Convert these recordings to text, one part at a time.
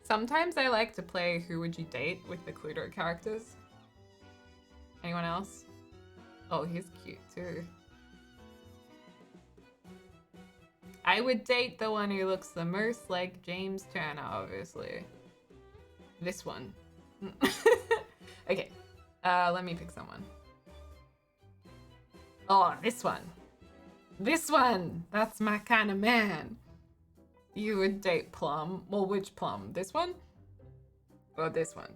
Sometimes I like to play Who Would You Date with the Cluedo characters. Anyone else? Oh, he's cute too. I would date the one who looks the most like James Turner, obviously. This one. Okay, let me pick someone. Oh, this one. This one! That's my kind of man. You would date Plum. Well, which Plum? This one? Or this one?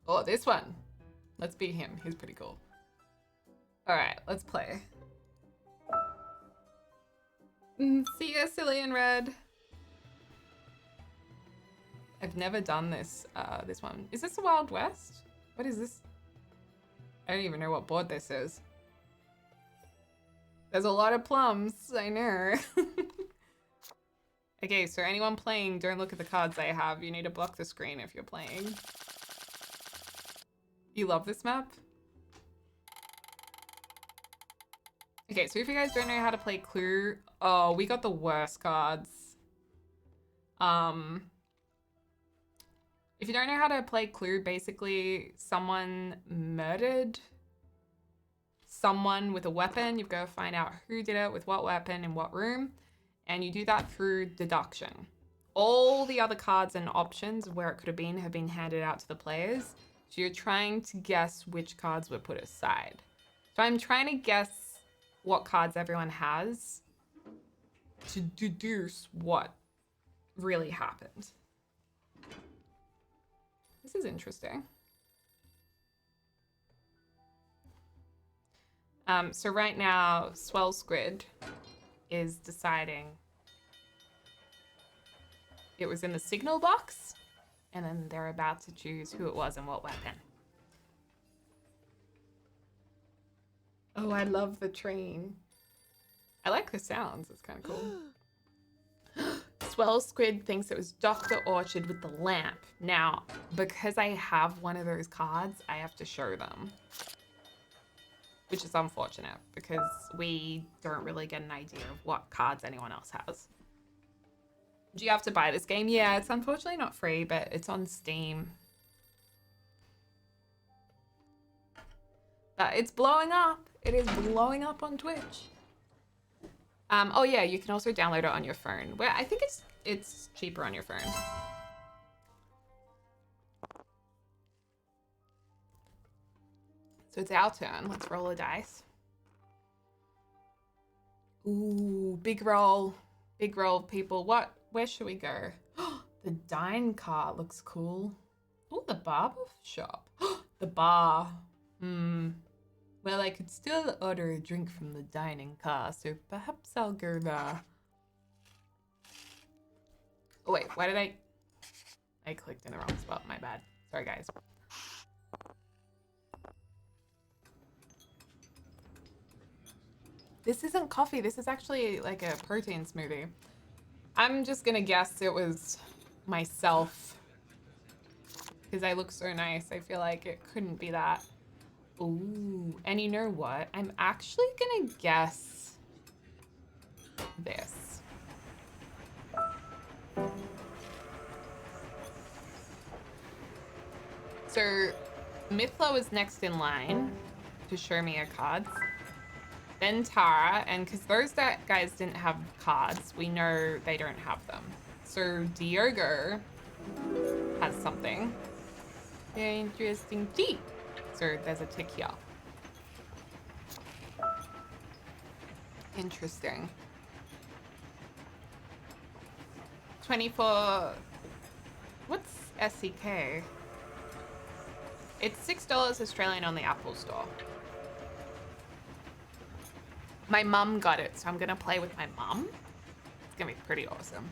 Oh, this one. Let's be him. He's pretty cool. Alright, let's play. See ya, Silly and Red. I've never done this, this one. Is this the Wild West? What is this? I don't even know what board this is. There's a lot of plums, I know. Okay, so anyone playing, don't look at the cards I have. You need to block the screen if you're playing. You love this map? Okay, so if you guys don't know how to play Clue, oh, we got the worst cards. If you don't know how to play Clue, basically someone murdered someone with a weapon. You've got to find out who did it, with what weapon, in what room. And you do that through deduction. All the other cards and options where it could have been handed out to the players. So you're trying to guess which cards were put aside. So I'm trying to guess what cards everyone has to deduce what really happened. This is interesting. So right now, Swell Squid is deciding it was in the signal box, and then they're about to choose who it was and what weapon. Oh, I love the train. I like the sounds, it's kind of cool. Swell Squid thinks it was Dr. Orchard with the lamp. Now, because I have one of those cards, I have to show them. Which is unfortunate, because we don't really get an idea of what cards anyone else has. Do you have to buy this game? Yeah, it's unfortunately not free, but it's on Steam. But it's blowing up. It is blowing up on Twitch. Oh yeah, you can also download it on your phone. Well, I think it's cheaper on your phone. So it's our turn. Let's roll a dice. Ooh, big roll. Big roll, people. Where should we go? The dine car looks cool. Oh, the barber shop. The bar. Well, I could still order a drink from the dining car, so perhaps I'll go there. Oh wait, why did I clicked in the wrong spot, my bad. Sorry guys. This isn't coffee, this is actually like a protein smoothie. I'm just gonna guess it was myself. Because I look so nice, I feel like it couldn't be that. Ooh, and you know what? I'm actually gonna guess this. So, Mithla was next in line to show me her cards. Then Tara, and because those guys didn't have cards, we know they don't have them. So Diogo has something. Interesting tea. So there's a tick here. Interesting. 24. What's SEK? It's $6 Australian on the Apple Store. My mum got it, so I'm gonna play with my mum. It's gonna be pretty awesome.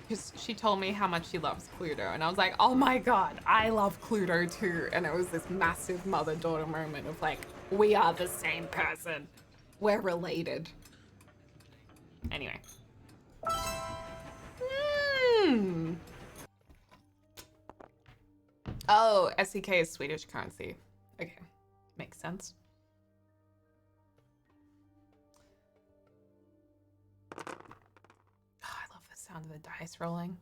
Because she told me how much she loves Cluedo, and I was like, oh my god, I love Cluedo too. And it was this massive mother-daughter moment of like, we are the same person. We're related. Anyway. Oh, SEK is Swedish currency. Okay, makes sense. Oh, I love the sound of the dice rolling.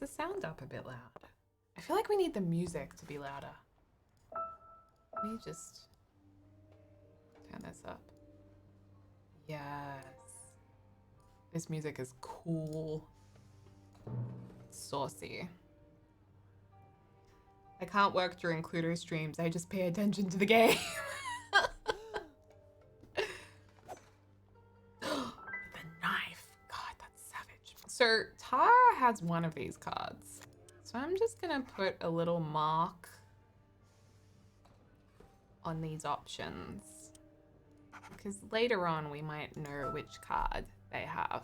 the sound up a bit loud? I feel like we need the music to be louder. Let me just turn this up. Yes. This music is cool. It's saucy. I can't work during Cluedo streams. I just pay attention to the game. The knife. God, that's savage. So Tara has one of these cards. So I'm just gonna put a little mark on these options, because later on we might know which card they have.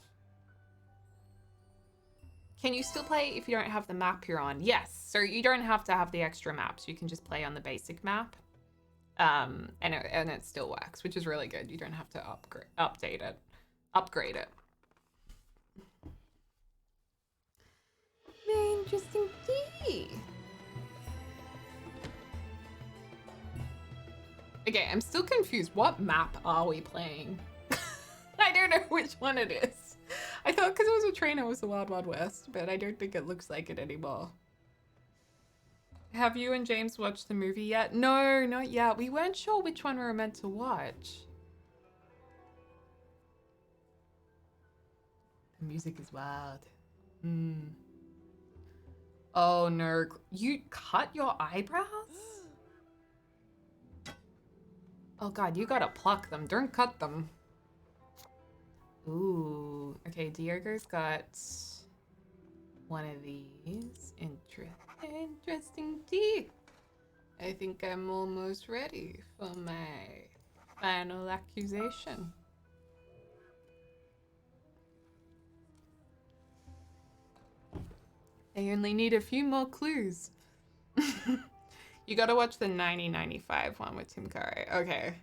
Can you still play if you don't have the map you're on? Yes, so you don't have to have the extra maps. You can just play on the basic map, and it still works, which is really good. You don't have to upgrade it. Very interesting tea. Okay, I'm still confused. What map are we playing? I don't know which one it is. I thought because it was a train, it was the Wild Wild West, but I don't think it looks like it anymore. Have you and James watched the movie yet? No, not yet. We weren't sure which one we were meant to watch. The music is wild. Oh no, you cut your eyebrows? Oh god, you gotta pluck them. Don't cut them. Ooh. Okay, Diego's got one of these. Interesting tea. I think I'm almost ready for my final accusation. I only need a few more clues. You gotta watch the 1995 one with Tim Curry. Okay.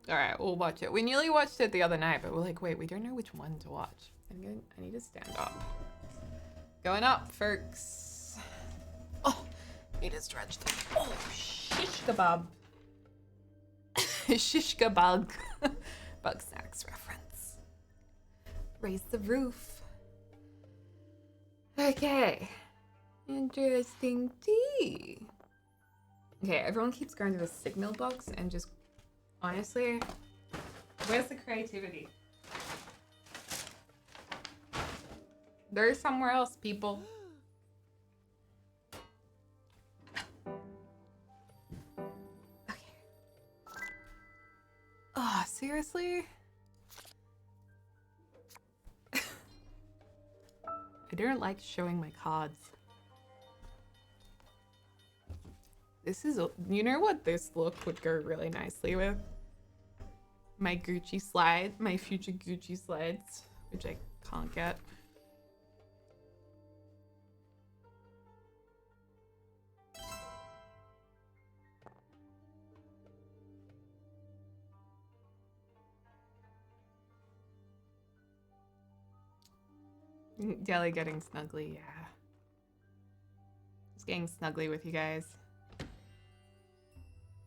Alright, we'll watch it. We nearly watched it the other night, but we're like, wait, we don't know which one to watch. I need to stand up. Going up, folks. Oh, need to stretch them. Oh, shish kebab. Shish kebab. Bug snacks reference. Raise the roof. Okay. Interesting tea. Okay, everyone keeps going to the signal box and just, honestly, where's the creativity? There's somewhere else, people. Okay. Oh, seriously? I don't like showing my cards. This is, you know what this look would go really nicely with? My Gucci slide, my future Gucci slides, which I can't get. Deli getting snuggly, yeah. Just getting snuggly with you guys.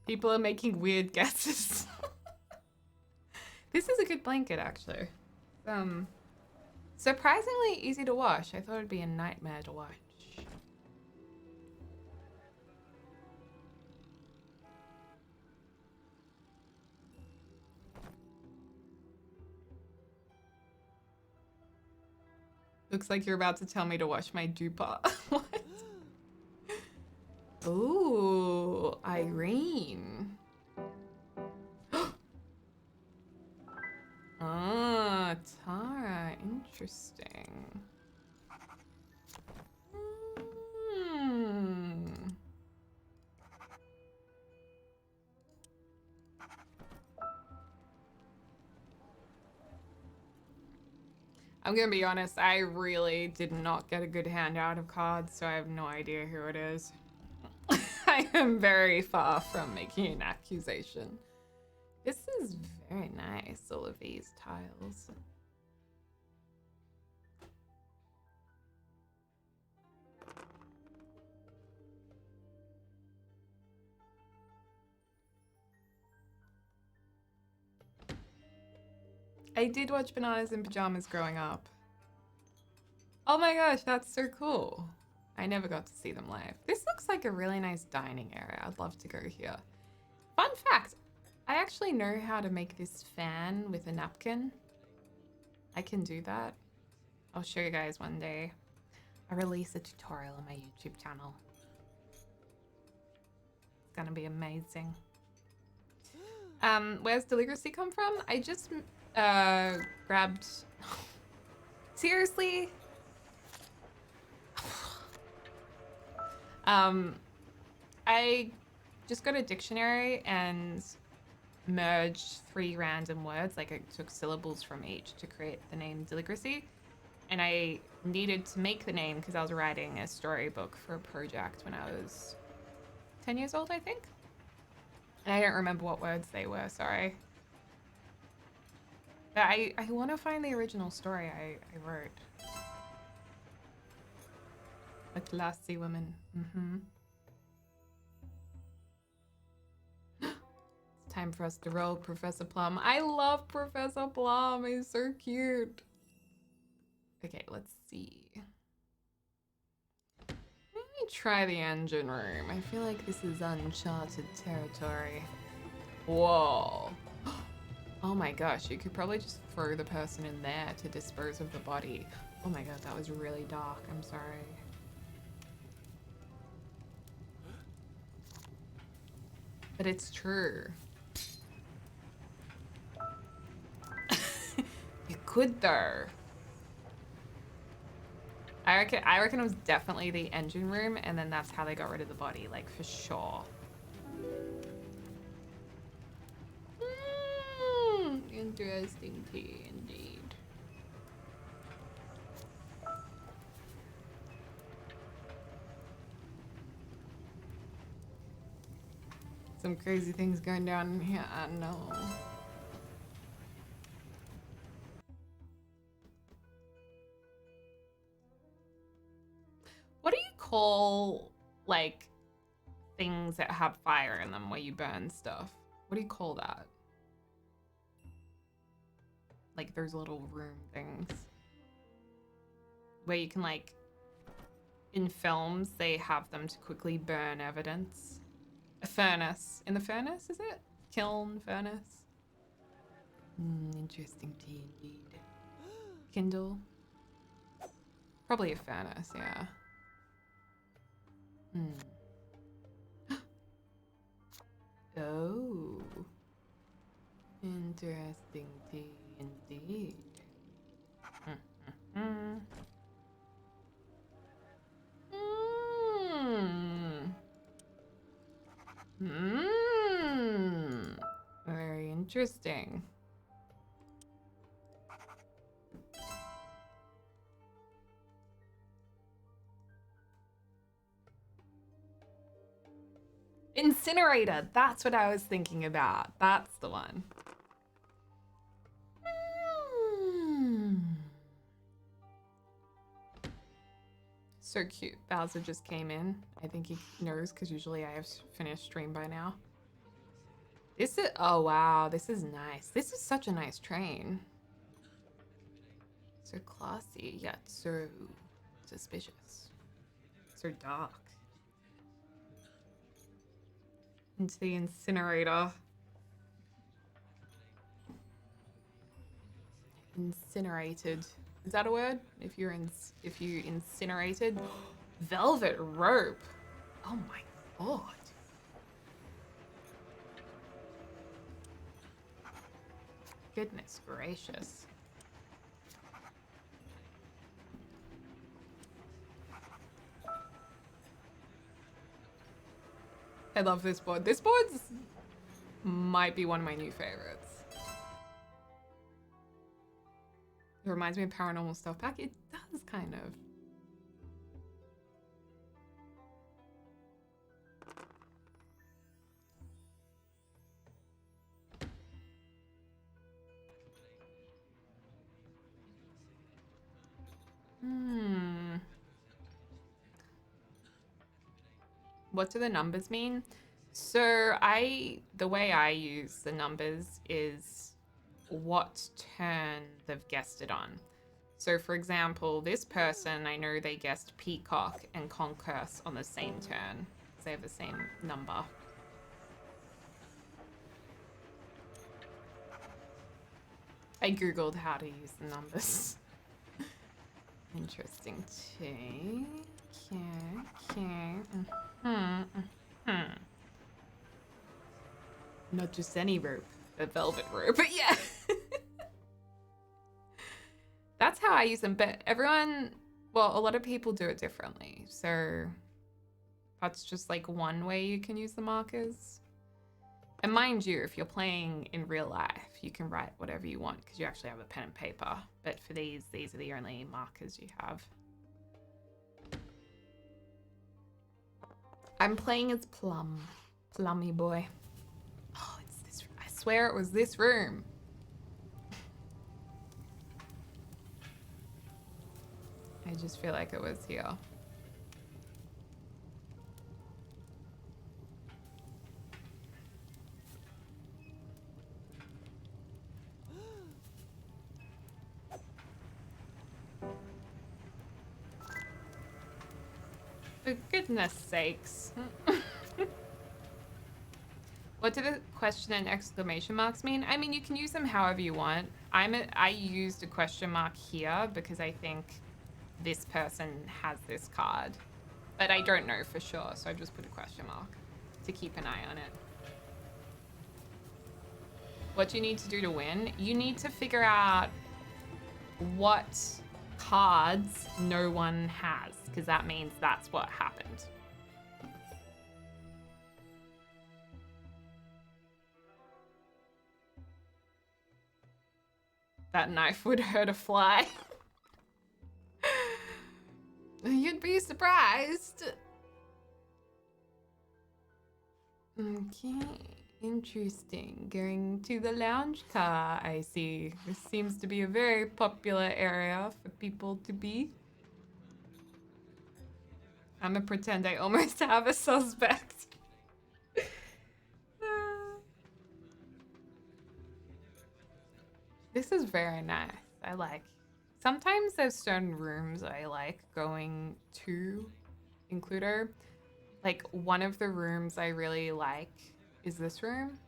People are making weird guesses. This is a good blanket, actually. Surprisingly easy to wash. I thought it'd be a nightmare to wash. Looks like you're about to tell me to wash my dupa. What? Ooh, Irene. Ah, Tara, interesting. I'm gonna be honest, I really did not get a good handout of cards, so I have no idea who it is. I am very far from making an accusation. This is very nice, all of these tiles. I did watch Bananas in Pajamas growing up. Oh my gosh, that's so cool. I never got to see them live. This looks like a really nice dining area. I'd love to go here. Fun fact, I actually know how to make this fan with a napkin. I can do that. I'll show you guys one day. I release a tutorial on my YouTube channel. It's gonna be amazing. Where's Deligracy come from? I just grabbed... Seriously? I just got a dictionary and merged 3 random words, like I took syllables from each to create the name Deligracy. And I needed to make the name because I was writing a storybook for a project when I was 10 years old, I think. And I don't remember what words they were, sorry. But I want to find the original story I wrote. A classy woman. It's time for us to roll Professor Plum. I love Professor Plum. He's so cute. Okay, let's see. Let me try the engine room. I feel like this is uncharted territory. Whoa. Oh my gosh, you could probably just throw the person in there to dispose of the body. Oh my god, that was really dark. I'm sorry. But it's true. You could though. I reckon it was definitely the engine room, and then that's how they got rid of the body, like for sure. Interesting tea indeed. Some crazy things going down in here, I know. What do you call, like, things that have fire in them where you burn stuff? What do you call that? Like those little room things. Where you can, like, in films, they have them to quickly burn evidence. A furnace. In the furnace, is it? Kiln, furnace? Interesting tea indeed. Kindle. Probably a furnace, yeah. Oh. Interesting tea indeed. Very interesting. Incinerator. That's what I was thinking about. That's the one. So cute. Bowser just came in. I think he knows because usually I have finished stream by now. This is, oh wow, this is nice. This is such a nice train. So classy, yet so suspicious. So dark. Into the incinerator. Incinerated. Is that a word? If you incinerated. Velvet rope. Oh my god. Goodness gracious. I love this board. This board's might be one of my new favorites. It reminds me of Paranormal Stuff Pack. It does kind of. What do the numbers mean? So the way I use the numbers is what turn they've guessed it on. So for example, this person, I know they guessed peacock and concourse on the same turn. They have the same number. I googled how to use the numbers. Interesting too. Okay. Not just any rope, a velvet rope, but yeah. That's how I use them, but everyone, well, a lot of people do it differently. So that's just like one way you can use the markers. And mind you, if you're playing in real life, you can write whatever you want because you actually have a pen and paper. But for these are the only markers you have. I'm playing as Plum. Plummy boy. Oh, it's this. I swear it was this room. I just feel like it was here. For goodness sakes. What do the question and exclamation marks mean? I mean, you can use them however you want. I used a question mark here because I think this person has this card. But I don't know for sure, so I just put a question mark to keep an eye on it. What do you need to do to win? You need to figure out what cards no one has, because that means that's what happened. That knife would hurt a fly. You'd be surprised. Okay, interesting. Going to the lounge car, I see. This seems to be a very popular area for people to be. I'm gonna pretend I almost have a suspect. This is very nice. I like. Sometimes there's certain rooms I like going to in Cluedo. Like one of the rooms I really like is this room.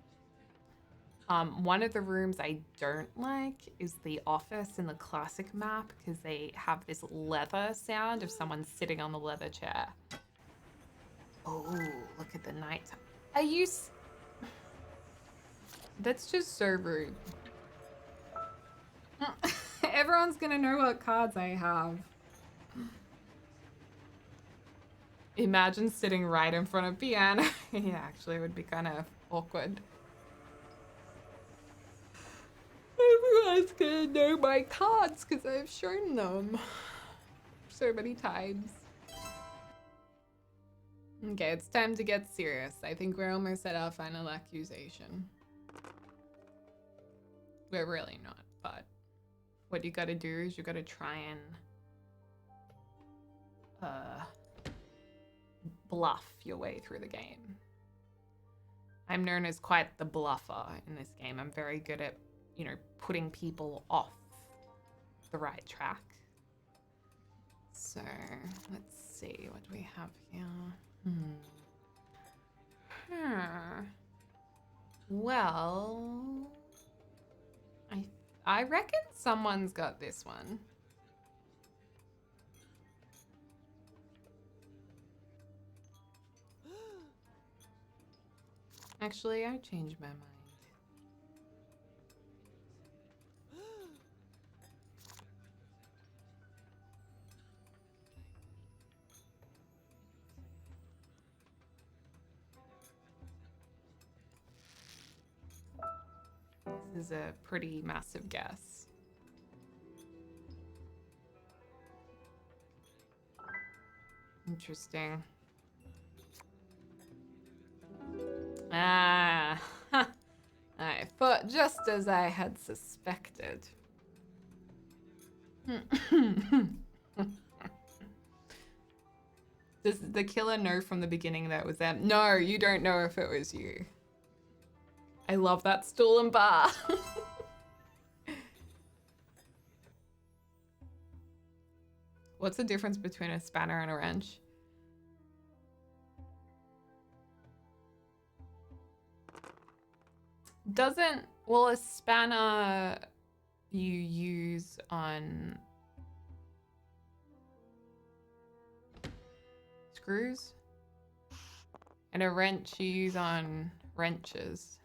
One of the rooms I don't like is the office in the classic map because they have this leather sound of someone sitting on the leather chair. Oh, look at the night. That's just so rude. Everyone's gonna know what cards I have. Imagine sitting right in front of piano. Yeah, actually it would be kind of awkward. Everyone's gonna know my cards because I've shown them so many times. Okay, it's time to get serious. I think we're almost at our final accusation. We're really not, but what you gotta do is you gotta try and bluff your way through the game. I'm known as quite the bluffer in this game. I'm very good at, you know, putting people off the right track. So let's see, what do we have here? Well, I reckon someone's got this one. Actually, I changed my mind. This is a pretty massive guess. Interesting. Ah, I thought just as I had suspected. Does the killer know from the beginning that it was them? No, you don't know if it was you. I love that stool and bar. What's the difference between a spanner and a wrench? Well, a spanner you use on screws, and a wrench you use on wrenches.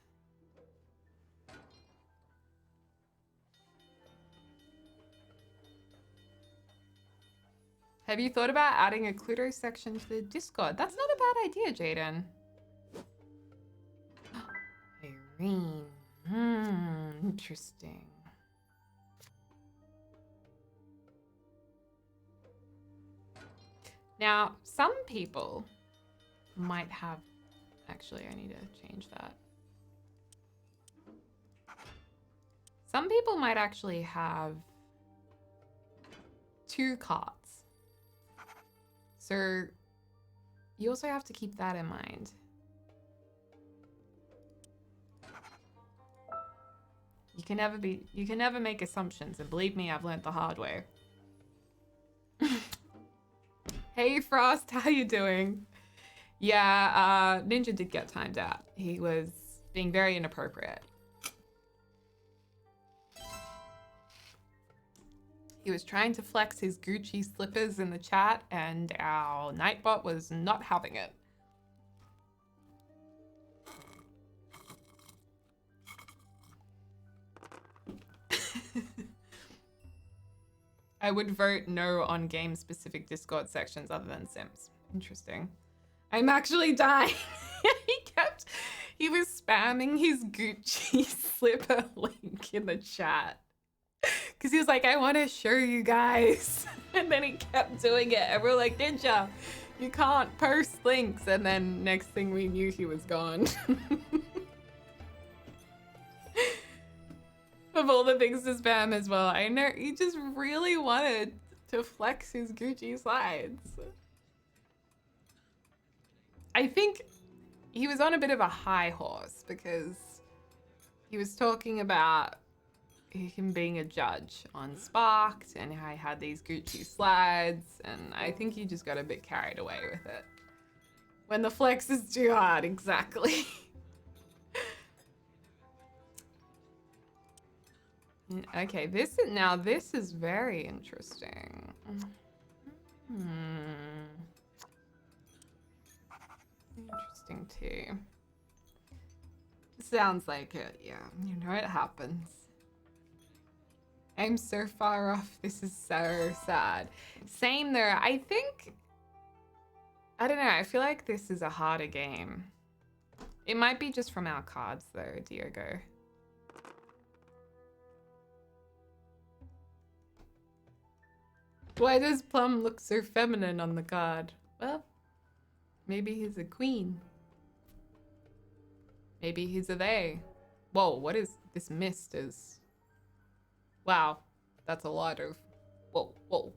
Have you thought about adding a Cluedo section to the Discord? That's not a bad idea, Jaden. Irene. Interesting. Now, some people might have... Actually, I need to change that. Some people might actually have 2 carts. So you also have to keep that in mind. You can never make assumptions, and believe me, I've learned the hard way. Hey Frost, how you doing? Yeah, Ninja did get timed out. He was being very inappropriate. He was trying to flex his Gucci slippers in the chat, and our Nightbot was not having it. I would vote no on game-specific Discord sections other than Sims. Interesting. I'm actually dying. He was spamming his Gucci slipper link in the chat. Because he was like, I want to show you guys. And then he kept doing it. And we're like, Ninja, you can't post links. And then next thing we knew, he was gone. Of all the things to spam as well. I know he just really wanted to flex his Gucci slides. I think he was on a bit of a high horse because he was talking about him being a judge on Sparked and how I had these Gucci slides, and I think he just got a bit carried away with it. When the flex is too hard, exactly. Okay, this is very interesting. Interesting too. Sounds like it, yeah. You know it happens. I'm so far off. This is so sad. Same there. I don't know. I feel like this is a harder game. It might be just from our cards though, Diogo. Why does Plum look so feminine on the card? Well, maybe he's a queen. Maybe he's a they. Whoa, what is this mist is... Wow, that's a lot of... Whoa.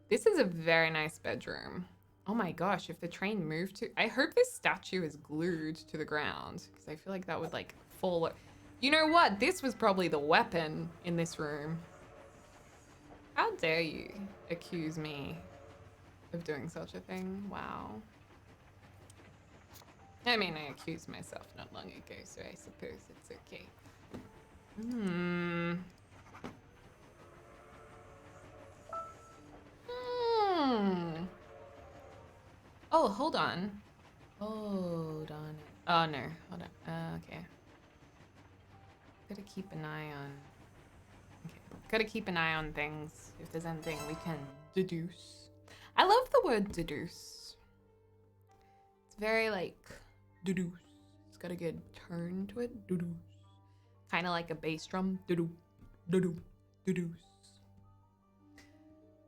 This is a very nice bedroom. Oh my gosh, if the train moved to... I hope this statue is glued to the ground, because I feel like that would, like, fall... You know what? This was probably the weapon in this room. How dare you accuse me of doing such a thing? Wow. I mean, I accused myself not long ago, so I suppose it's okay. Oh, hold on. Hold on. Oh, no. Hold on. Okay. Gotta keep an eye on... Okay. Gotta keep an eye on things. If there's anything we can deduce. I love the word deduce. It's very, like, deduce. It's got a good turn to it. Deduce. Kind of like a bass drum. Deduce. Deduce. Deduce.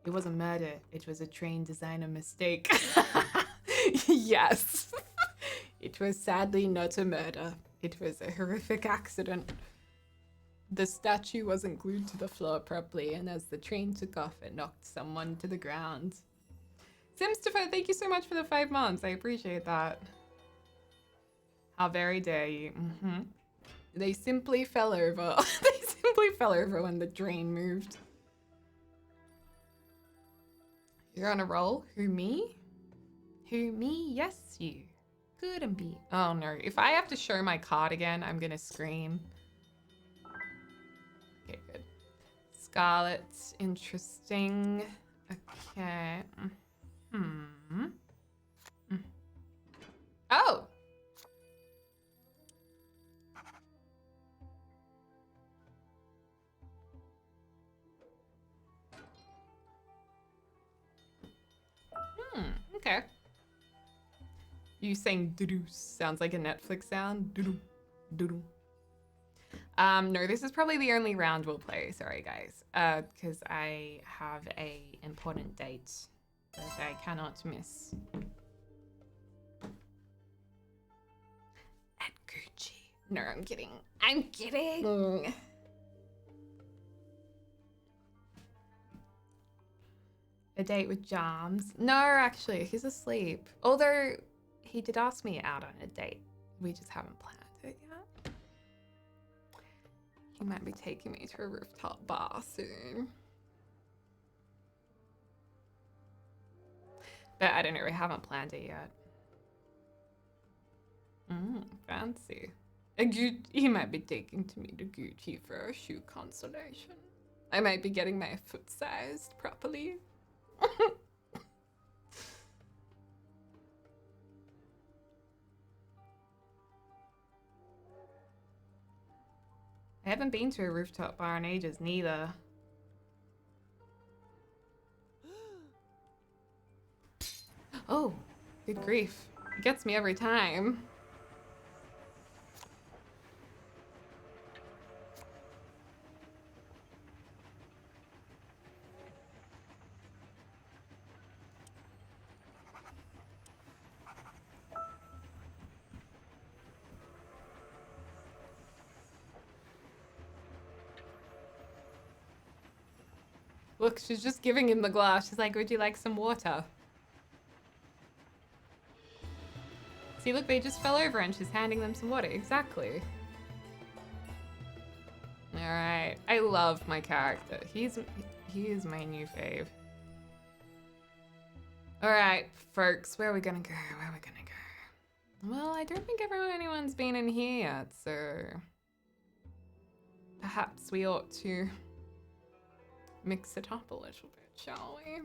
It wasn't murder. It was a train designer mistake. Yes. It was sadly not a murder. It was a horrific accident. The statue wasn't glued to the floor properly, and as the train took off, it knocked someone to the ground. Simstifer, thank you so much for the 5 months. I appreciate that. How very dare you. They simply fell over. They simply fell over when the train moved. You're on a roll? Who, me? Who, me? Yes, you. Couldn't be. Oh, no. If I have to show my card again, I'm gonna scream. Okay, good. Scarlet's interesting. Okay. Hmm. Oh! Okay. You saying doo-doo sounds like a Netflix sound. Doo-doo. Doo-doo. No, this is probably the only round we'll play. Sorry, guys. Because I have a important date that I cannot miss. At Gucci. No, I'm kidding. I'm kidding. A date with Jams. No, actually, he's asleep. Although he did ask me out on a date. We just haven't planned it yet. He might be taking me to a rooftop bar soon. But I don't know, we haven't planned it yet. Fancy. He might be taking me to Gucci for a shoe consultation. I might be getting my foot sized properly. I haven't been to a rooftop bar in ages, neither. Oh, good grief. It gets me every time. Look, she's just giving him the glass. She's like, would you like some water? See, look, they just fell over and she's handing them some water. Exactly. All right. I love my character. He is my new fave. All right, folks, where are we gonna go? Where are we gonna go? Well, I don't think anyone's been in here yet, so perhaps we ought to mix it up a little bit, shall we?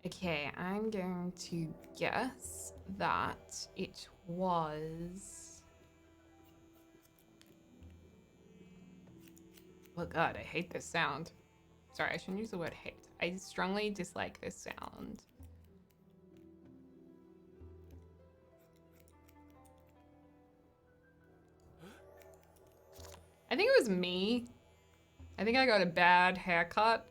Okay, I'm going to guess that it was... Oh god, I hate this sound. Sorry, I shouldn't use the word hate. I strongly dislike this sound. I think it was me. I think I got a bad haircut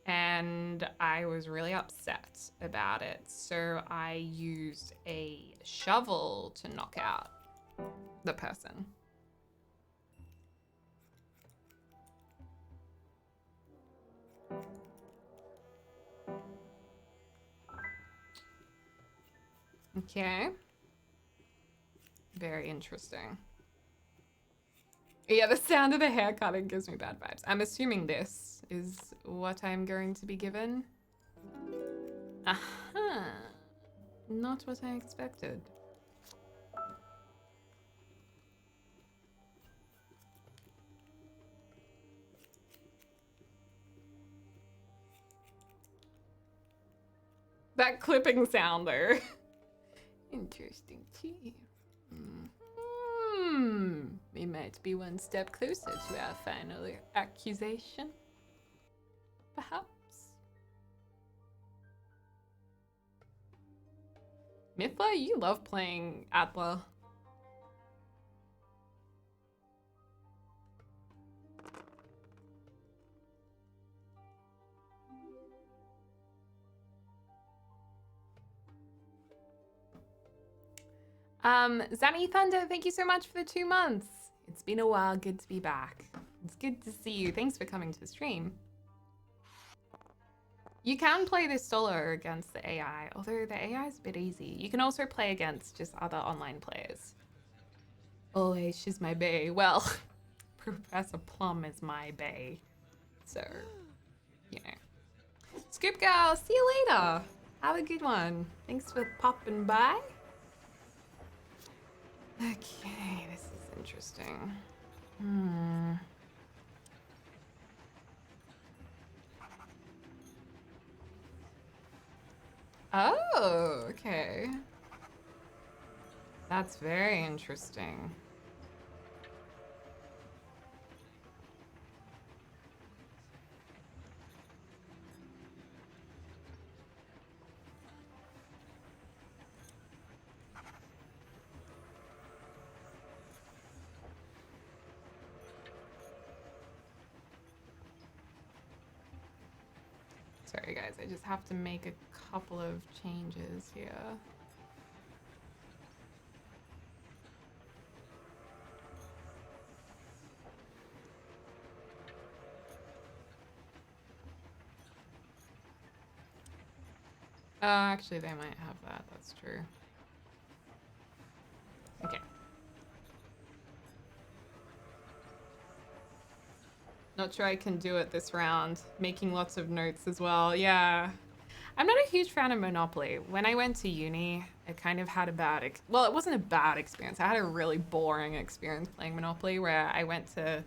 and I was really upset about it. So I used a shovel to knock out the person. Okay. Very interesting. Yeah, the sound of the hair cutting gives me bad vibes. I'm assuming this is what I'm going to be given. Aha! Not what I expected. That clipping sound though. Interesting too. We might be one step closer to our final accusation. Perhaps. Mithla, you love playing Atla. Zanny Thunder, thank you so much for the 2 months. It's been a while, good to be back. It's good to see you. Thanks for coming to the stream. You can play this solo against the AI, although the AI is a bit easy. You can also play against just other online players. Always, she's my bae. Well, Professor Plum is my bae. So, you know. Scoop Girl, see you later. Have a good one. Thanks for popping by. Okay, this is interesting. Oh, okay. That's very interesting. Sorry guys, I just have to make a couple of changes here. Actually, they might have that. That's true. Okay. Not sure I can do it this round. Making lots of notes as well. Yeah. I'm not a huge fan of Monopoly. When I went to uni, I kind of had a bad... well, it wasn't a bad experience. I had a really boring experience playing Monopoly where I went to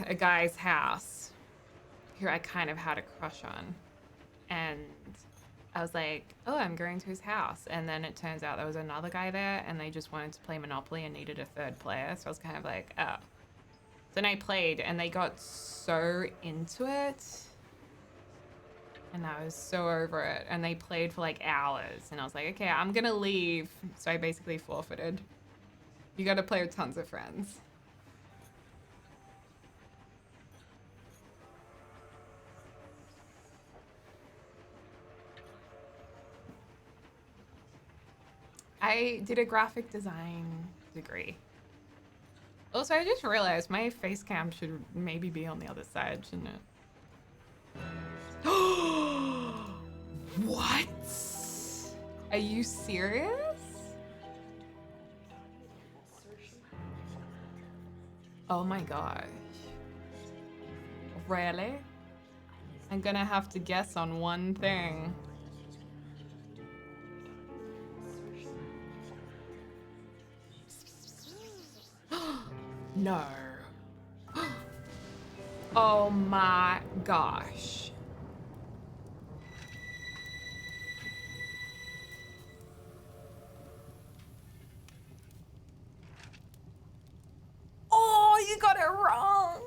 a guy's house who I kind of had a crush on. And I was like, oh, I'm going to his house. And then it turns out there was another guy there and they just wanted to play Monopoly and needed a third player. So I was kind of like, oh. So then I played and they got so into it. And I was so over it. And they played for like hours. And I was like, okay, I'm going to leave. So I basically forfeited. You got to play with tons of friends. I did a graphic design degree. Also, I just realized my face cam should maybe be on the other side, shouldn't it? What? Are you serious? Oh my gosh. Really? I'm gonna have to guess on one thing. No. Oh my gosh. Oh, you got it wrong.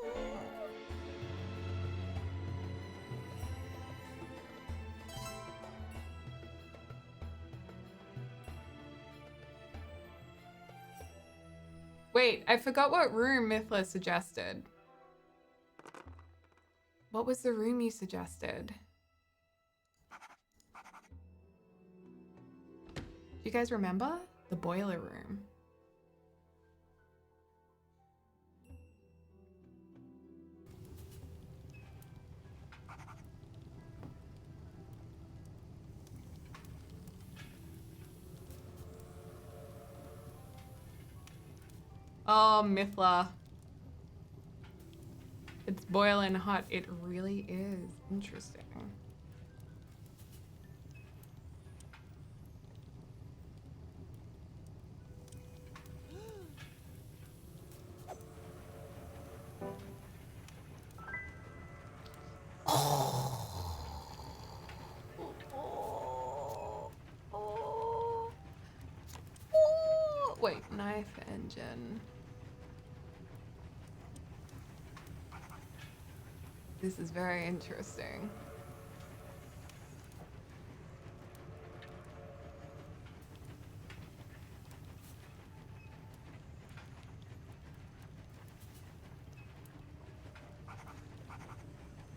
Wait, I forgot what room Mythla suggested. What was the room you suggested? Do you guys remember? The boiler room. Oh, Mythla. It's boiling hot. It really is. Interesting. Wait, knife engine. This is very interesting.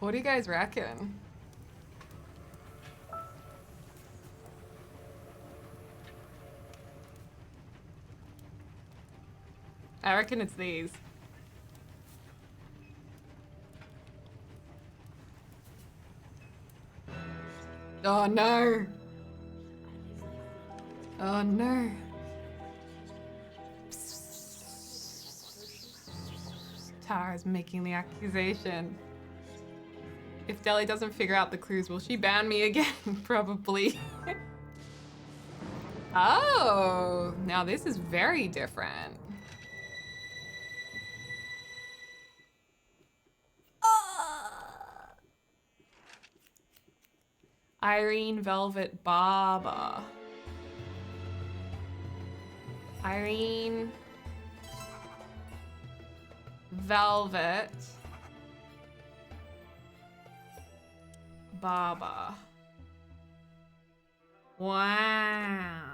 What do you guys reckon? I reckon it's these. Oh no. Oh no. Tara's making the accusation. If Deli doesn't figure out the clues, will she ban me again? Probably. Oh, now this is very different. Irene Velvet Baba. Irene Velvet Baba. Wow.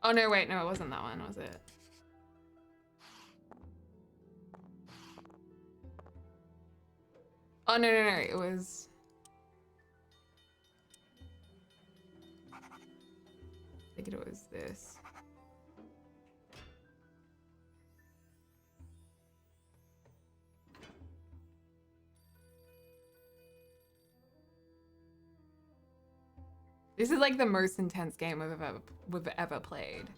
Oh no, wait, no, it wasn't that one, was it? Oh no, no, no, it was... I think it was this. This is like the most intense game we've ever played.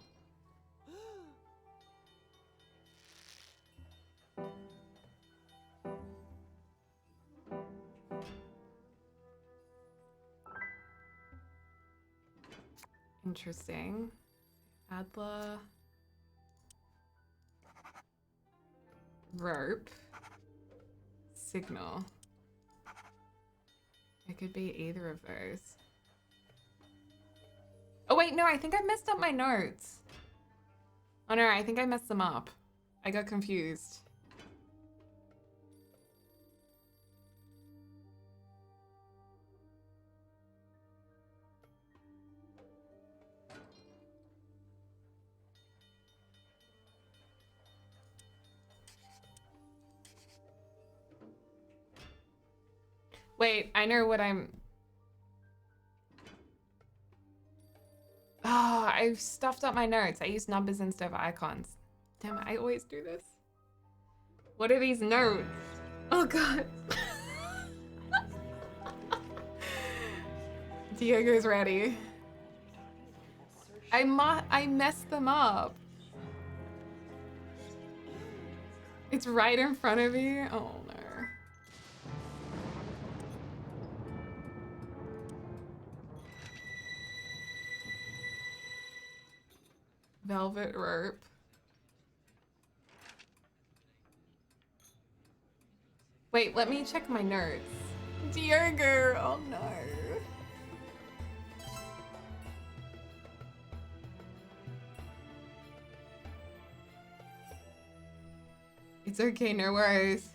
Interesting. Adler. Rope. Signal. It could be either of those. Oh wait, no, I think I messed up my notes. Oh no, I think I messed them up. I got confused. Wait, I know what I'm... Oh, I've stuffed up my notes. I used numbers instead of icons. Damn it, I always do this. What are these notes? Oh god. Diego's ready. I messed them up. It's right in front of you? Oh no. Velvet rope. Wait, let me check my notes. Diego, oh no. It's okay, no worries.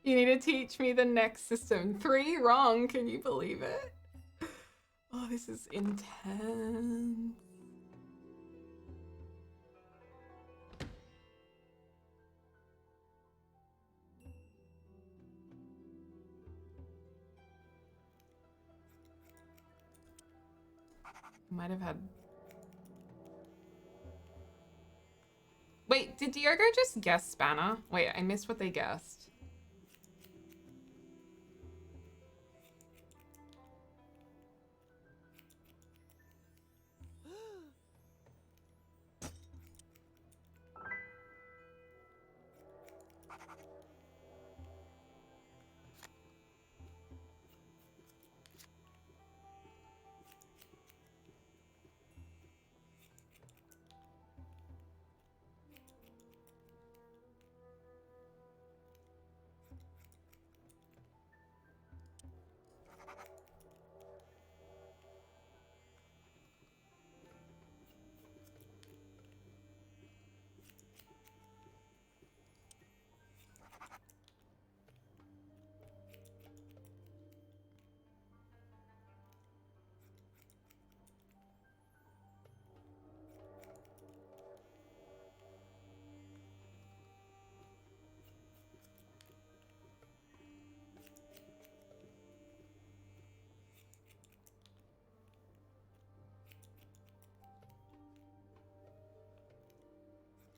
You need to teach me the next system. 3 wrong, can you believe it? Oh, this is intense. Might have had... Wait, did Diogo just guess Spanner? Wait, I missed what they guessed.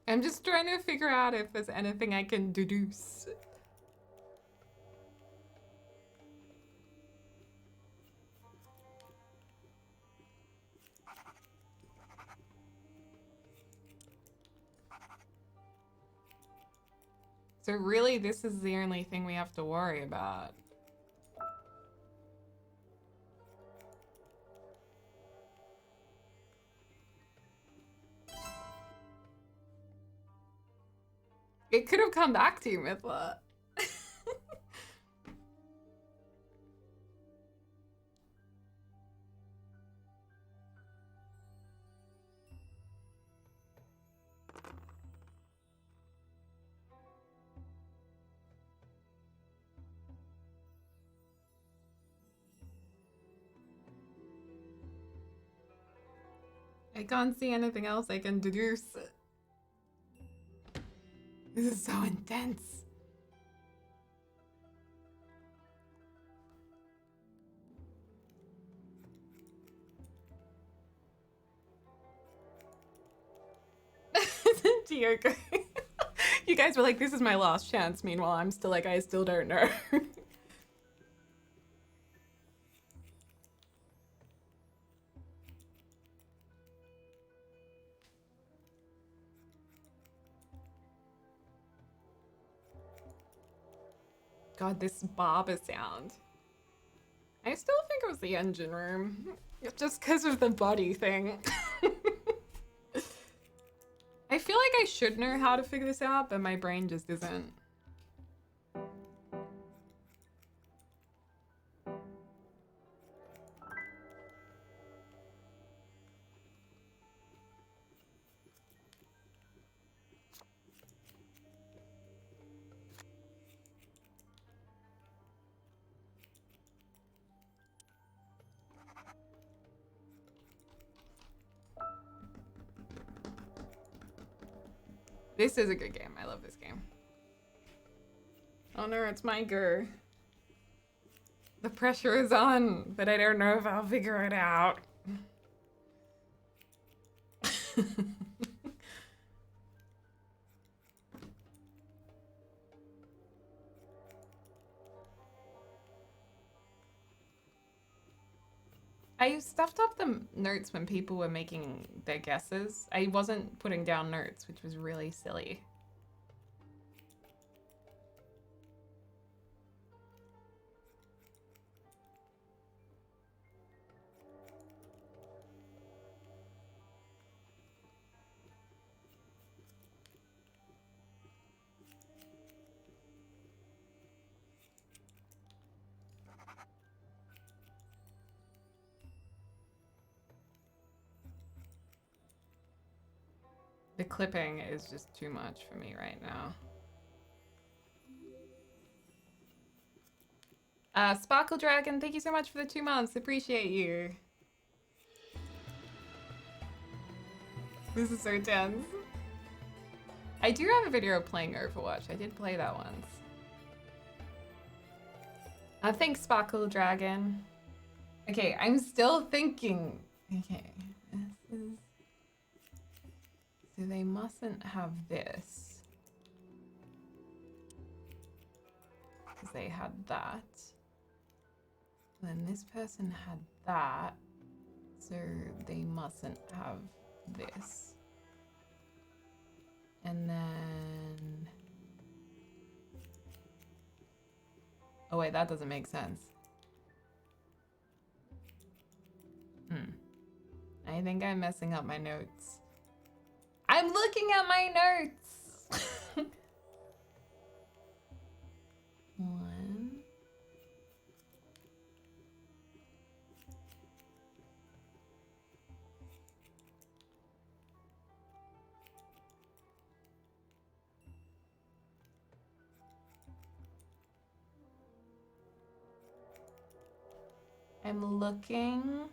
I'm just trying to figure out if there's anything I can deduce. So really, this is the only thing we have to worry about. It could have come back to you, Mithla. I can't see anything else I can deduce. This is so intense. Diogo. You guys were like, this is my last chance. Meanwhile, I'm still like, I still don't know. God, this barber sound. I still think it was the engine room. Just because of the body thing. I feel like I should know how to figure this out, but my brain just isn't. This is a good game. I love this game. Oh no, it's my go. The pressure is on, but I don't know if I'll figure it out. I stuffed up the notes when people were making their guesses. I wasn't putting down notes, which was really silly. The clipping is just too much for me right now. Sparkle Dragon, thank you so much for the 2 months. Appreciate you. This is so tense. I do have a video of playing Overwatch. I did play that once. Thanks, Sparkle Dragon. Okay, I'm still thinking. Okay, this is... So they mustn't have this. Because they had that. Then this person had that. So they mustn't have this. And then... Oh wait, that doesn't make sense. I think I'm messing up my notes. I'm looking at my notes! One. I'm looking.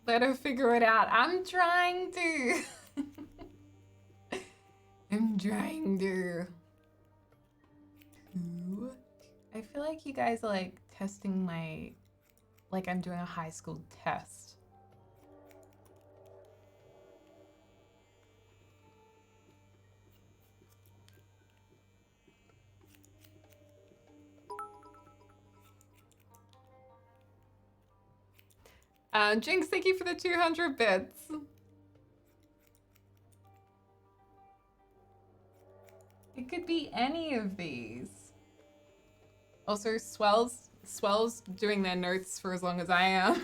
Let her figure it out. I'm trying to. I'm trying to. I feel like you guys are like testing my, like I'm doing a high school test. Jinx, thank you for the 200 bits. It could be any of these. Also, Swell's doing their notes for as long as I am.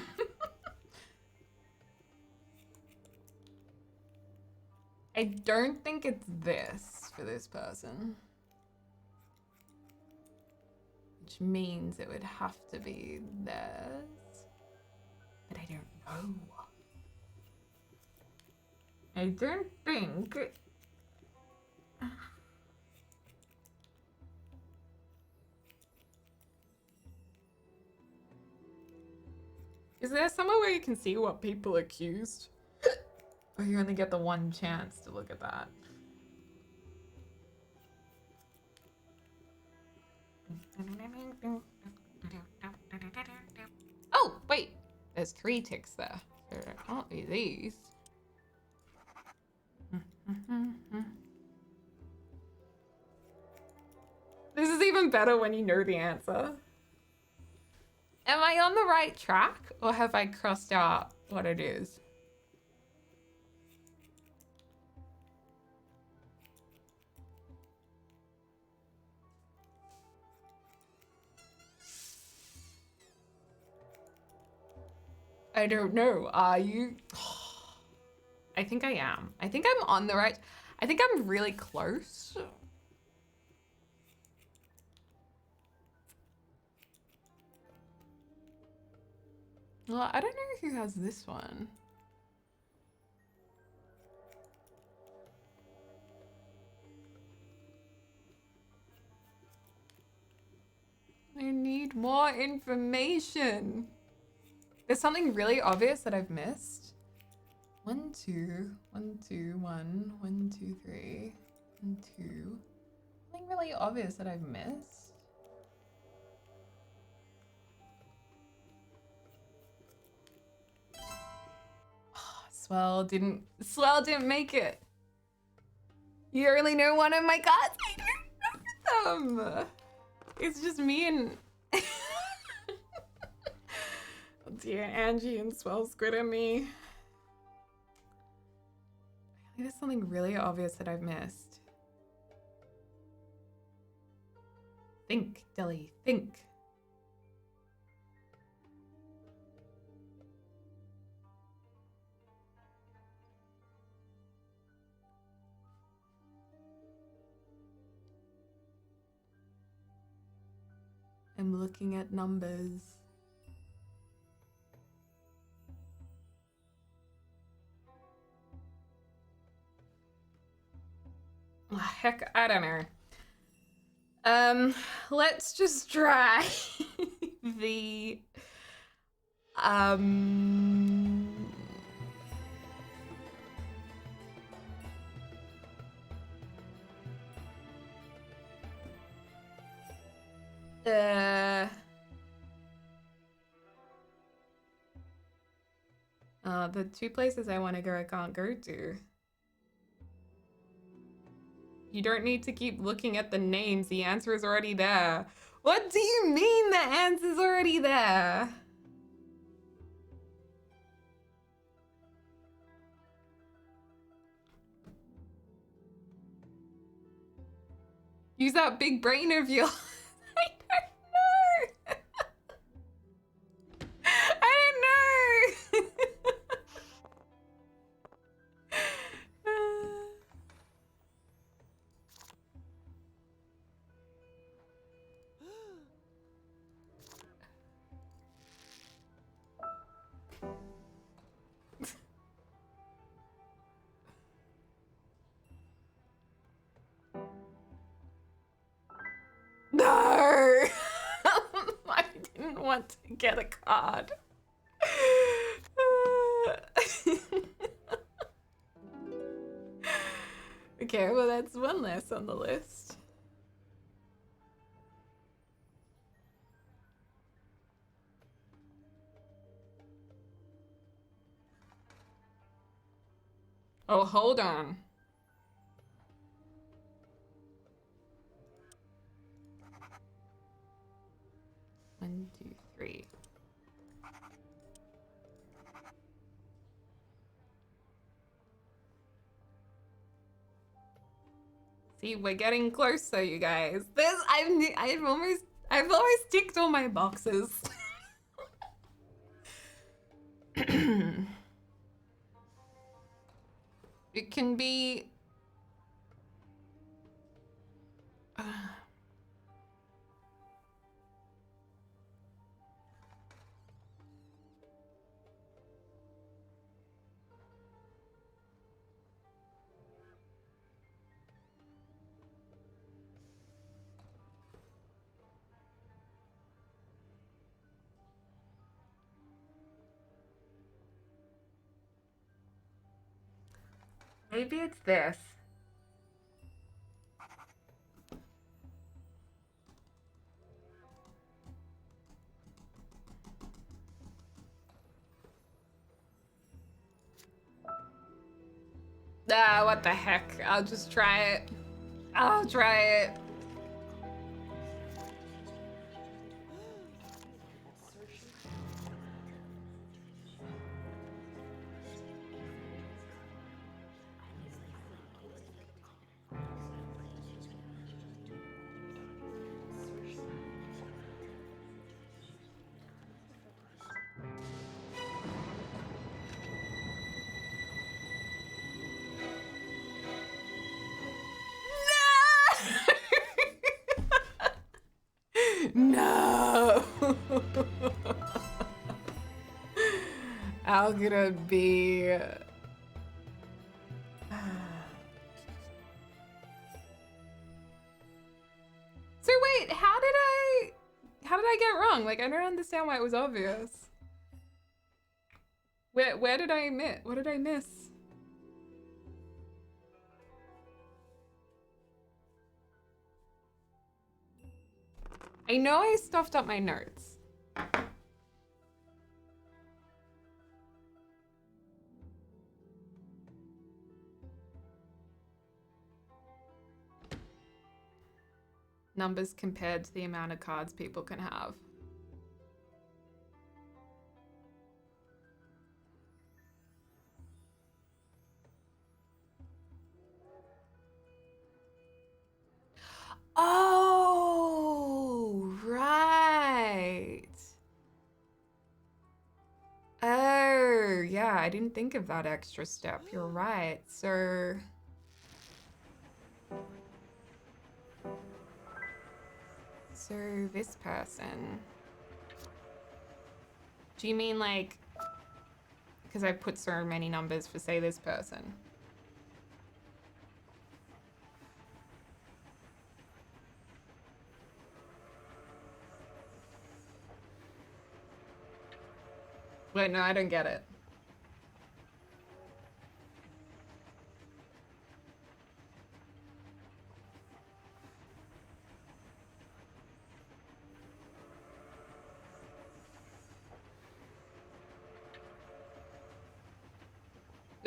I don't think it's this for this person. Which means it would have to be this. But I don't know. I don't think... Is there somewhere where you can see what people accused? Or you only get the one chance to look at that? Oh, wait. There's 3 ticks there. There can't be these. This is even better when you know the answer. Am I on the right track, or have I crossed out what it is? I don't know. Are you? I think I am. I think I'm on the right. I think I'm really close. Well, I don't know who has this one. I need more information. There's something really obvious that I've missed. 1, 2, 1, 2, 1, 1, 2, 3, 1, 2. Something really obvious that I've missed. Swell didn't make it. You only know one of my cards. I don't know them. It's just me and oh dear, Angie and Swell Squid and me. I think there's something really obvious that I've missed. Think, Deli, think. I'm looking at numbers. Oh, heck, I don't know. Let's just try the the 2 places I want to go I can't go to. You don't need to keep looking at the names. The answer is already there. What do you mean the answer's already there? Use that big brain of yours. I don't know. I don't know. No! I didn't want to get a card. Okay, well that's one less on the list. Oh, hold on. One, two, three. See, we're getting closer, you guys. I've almost ticked all my boxes. It can be. Maybe it's this. Ah, what the heck? I'll just try it. I'll try it. No! How could it be? So wait, how did I get wrong? Like, I don't understand why it was obvious. Where did I miss? What did I miss? I know I stuffed up my notes. Numbers compared to the amount of cards people can have. Oh, right. Oh, yeah, I didn't think of that extra step. You're right. So this person. Do you mean like because I put so many numbers for say this person? Wait, no, I don't get it.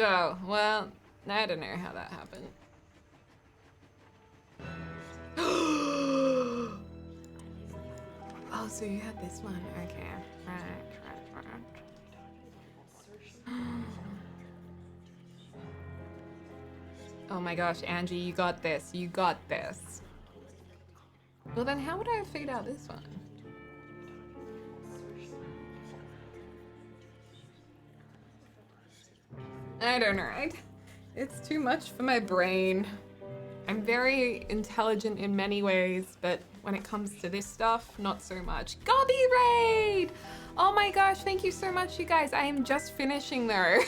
Oh, well, I don't know how that happened. Oh, so you had this one. Okay. Right. Oh my gosh, Angie, you got this. You got this. Well, then how would I have figured out this one? I don't know. It's too much for my brain. I'm very intelligent in many ways, but when it comes to this stuff, not so much. Gobby Raid! Oh my gosh, thank you so much, you guys. I am just finishing though.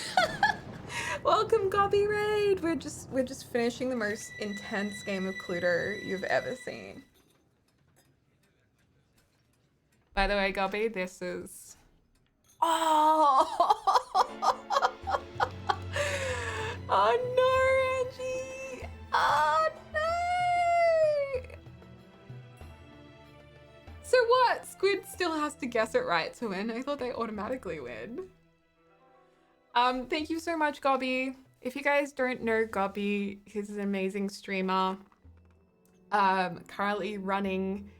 Welcome, Gobby Raid. We're just finishing the most intense game of Cluedo you've ever seen. By the way, Gobby, this is. Oh! Oh no, Angie! Oh no! So what? Squid still has to guess it right to win. I thought they automatically win. Thank you so much, Gobby. If you guys don't know Gobby, he's an amazing streamer. Currently running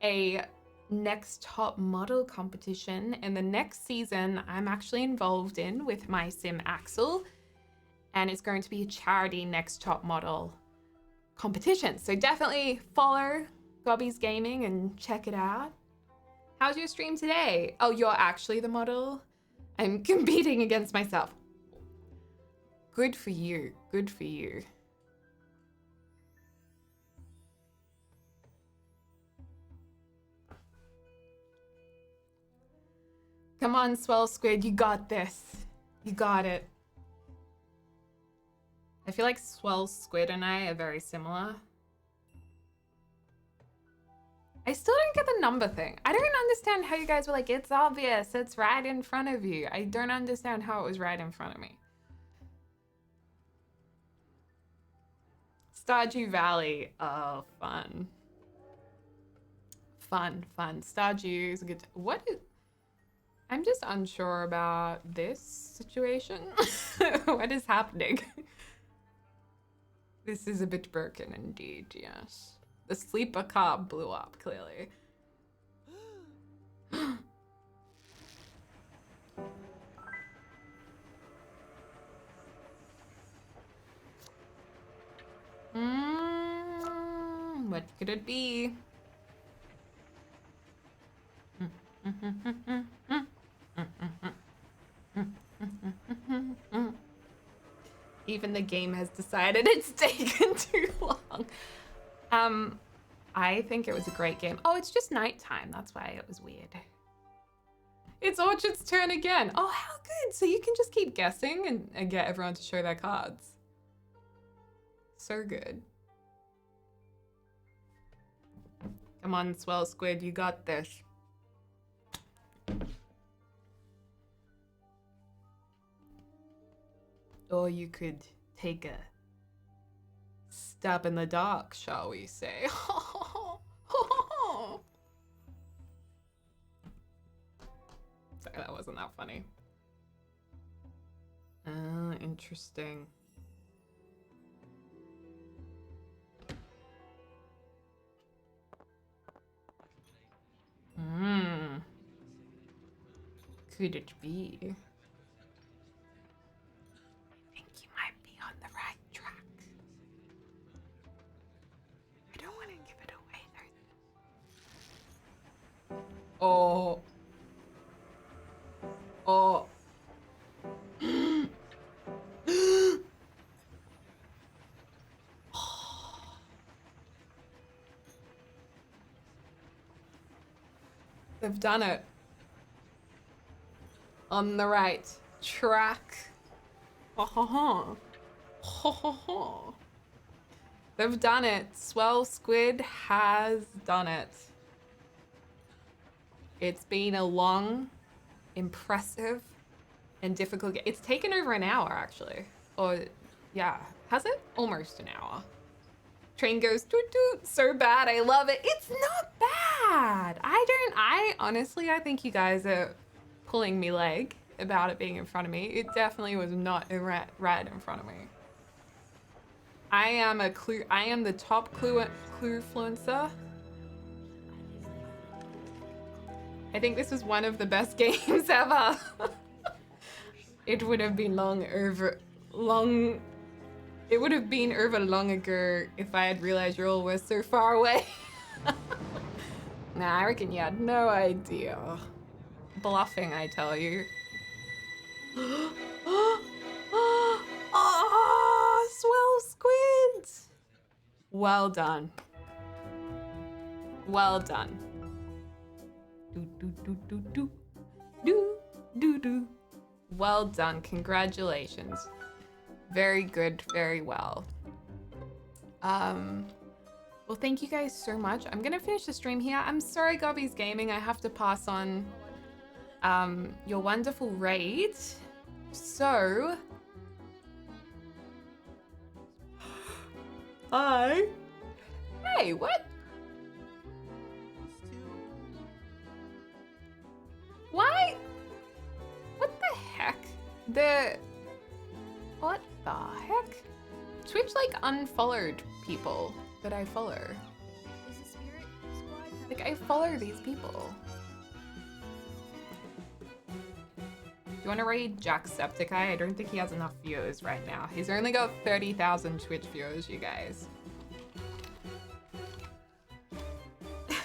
a next top model competition in the next season I'm actually involved in with my sim Axel, and it's going to be a charity next top model competitions. So definitely follow Gobby's Gaming and check it out. How's your stream today? Oh, you're actually the model? I'm competing against myself. Good for you. Good for you. Come on, Swell Squid. You got this. You got it. I feel like Swell Squid and I are very similar. I still don't get the number thing. I don't understand how you guys were like, it's obvious, it's right in front of you. I don't understand how it was right in front of me. Stardew Valley. Oh, fun. Fun, fun. Stardew is a good. What is. I'm just unsure about this situation. What is happening? This is a bit broken indeed, yes. The sleeper car blew up, clearly. What could it be? Even the game has decided it's taken too long. I think it was a great game. Oh, it's just nighttime. That's why it was weird. It's Orchard's turn again. Oh, how good. So you can just keep guessing and get everyone to show their cards. So good. Come on, Swell Squid. You got this. Or you could take a stab in the dark, shall we say. Sorry, that wasn't that funny. Interesting. Could it be? I think you might be on the right track. I don't want to give it away though. Oh. Oh. They've done it. On the right track. Ha ha ha. Ha ha ha. They've done it. Swell Squid has done it. It's been a long, impressive, and difficult game. It's taken over an hour, actually. Or, yeah. Has it? Almost an hour. Train goes toot toot. So bad. I love it. It's not bad. I honestly, I think you guys are pulling me leg about it being in front of me. It definitely was not right in front of me. I am the top Cluefluencer. I think this was one of the best games ever. It would have been it would have been over long ago if I had realized you all were so far away. Nah, I reckon you had no idea. Bluffing, I tell you. Oh, Swell Squids! Well done. Well done. Do do do do do do do do. Well done. Congratulations. Very good. Very well. Well, thank you guys so much. I'm gonna finish the stream here. I'm sorry, Gobby's Gaming. I have to pass on your wonderful raid. So, hi. Hey, what? Why? What the heck? What the heck? Twitch like unfollowed people that I follow. Like I follow these people. Do you want to raid Jacksepticeye? I don't think he has enough viewers right now. He's only got 30,000 Twitch viewers, you guys.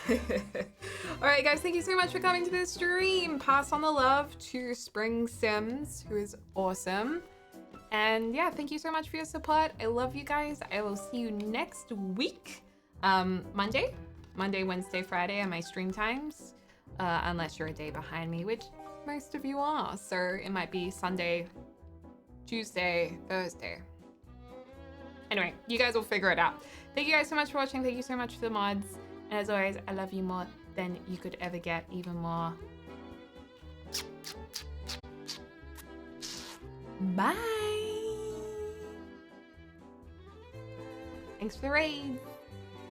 Alright guys, thank you so much for coming to this stream. Pass on the love to Spring Sims, who is awesome. And yeah, thank you so much for your support. I love you guys. I will see you next week. Monday, Wednesday, Friday are my stream times. Unless you're a day behind me, which most of you are. So it might be Sunday, Tuesday, Thursday. Anyway, you guys will figure it out. Thank you guys so much for watching. Thank you so much for the mods. And as always, I love you more than you could ever get, even more. Bye. Thanks for the raids.